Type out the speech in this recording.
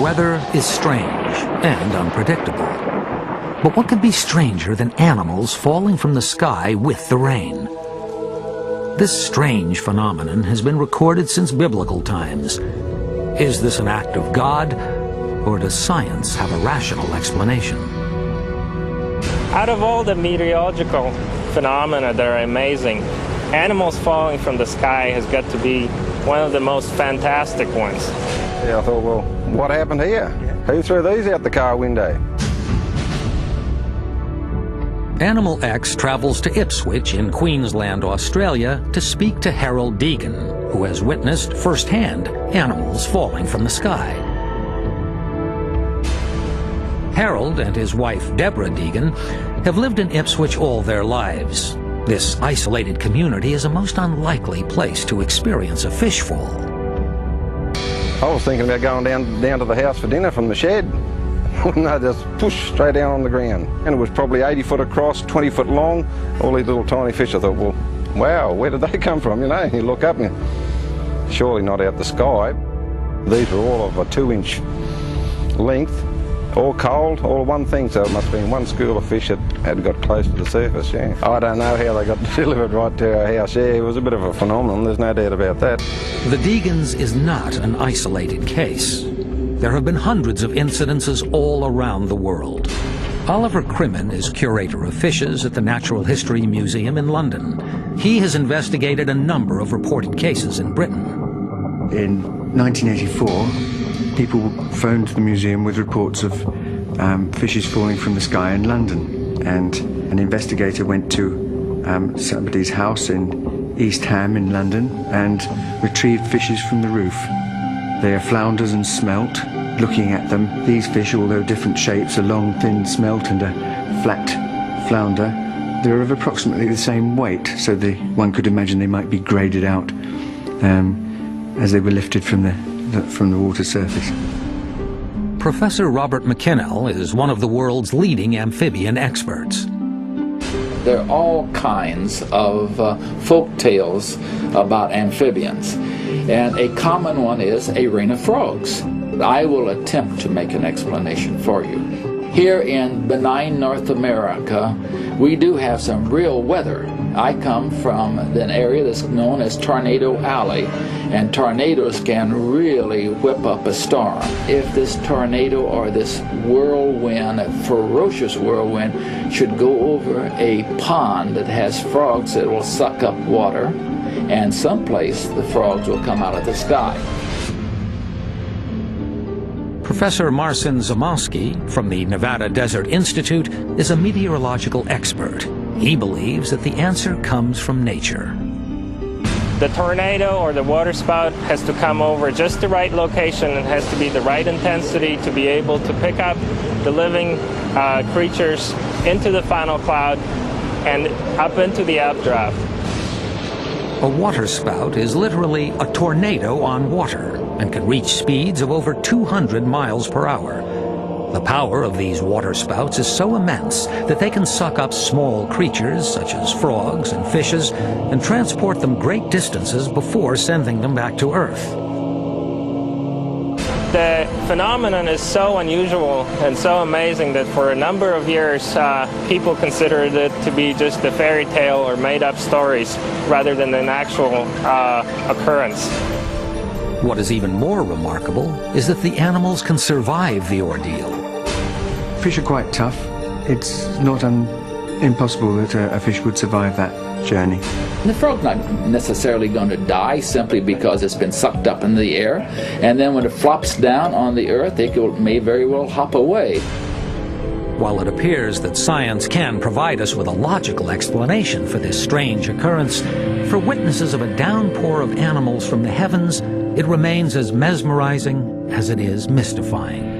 Weather is strange and unpredictable. But what could be stranger than animals falling from the sky with the rain? This strange phenomenon has been recorded since biblical times. Is this an act of God, or does science have a rational explanation? Out of all the meteorological phenomena that are amazing, animals falling from the sky has got to be one of the most fantastic ones. Yeah, I thought, well, what happened here? Who threw these out the car window? Animal X travels to Ipswich in Queensland, Australia to speak to Harold Deegan, who has witnessed firsthand animals falling from the sky. Harold and his wife Deborah Deegan have lived in Ipswich all their lives. This isolated community is a most unlikely place to experience a fish fall. I was thinking about going down to the house for dinner from the shed. And they just push straight down on the ground. And it was probably 80 foot across, 20 foot long, all these little tiny fish. I thought, well, wow, where did they come from? You know, you look up and surely not out the sky. These were all of a 2-inch length, all cold, all one thing, so it must have been one school of fish that had got close to the surface, yeah. I don't know how they got delivered right to our house, yeah, it was a bit of a phenomenon, there's no doubt about that. The Deegans is not an isolated case. There have been hundreds of incidences all around the world. Oliver Crimmen is curator of fishes at the Natural History Museum in London. He has investigated a number of reported cases in Britain. In 1984, people phoned the museum with reports of fishes falling from the sky in London, and an investigator went to somebody's house in East Ham in London and retrieved fishes from the roof. They are flounders and smelt. Looking at them, these fish, although different shapes, a long thin smelt and a flat flounder, they're of approximately the same weight, so one could imagine they might be graded out as they were lifted from the water surface. Professor Robert McKinnell is one of the world's leading amphibian experts. There are all kinds of folk tales about amphibians, and a common one is a rain of frogs. I will attempt to make an explanation for you. Here in benign North America, we do have some real weather. I come from an area that's known as Tornado Alley, and tornadoes can really whip up a storm. If this tornado or this whirlwind, a ferocious whirlwind, should go over a pond that has frogs that will suck up water, and someplace the frogs will come out of the sky. Professor Marcin Zamoski from the Nevada Desert Institute is a meteorological expert. He believes that the answer comes from nature. The tornado or the waterspout has to come over just the right location and has to be the right intensity to be able to pick up the living creatures into the final cloud and up into the updraft. A waterspout is literally a tornado on water and can reach speeds of over 200 miles per hour. The power of these waterspouts is so immense that they can suck up small creatures such as frogs and fishes and transport them great distances before sending them back to Earth. The phenomenon is so unusual and so amazing that for a number of years people considered it to be just a fairy tale or made-up stories rather than an actual occurrence. What is even more remarkable is that the animals can survive the ordeal. Fish are quite tough. It's not impossible that a fish would survive that journey. The frog's not necessarily going to die simply because it's been sucked up in the air, and then when it flops down on the earth, it may very well hop away. While it appears that science can provide us with a logical explanation for this strange occurrence, for witnesses of a downpour of animals from the heavens, it remains as mesmerizing as it is mystifying.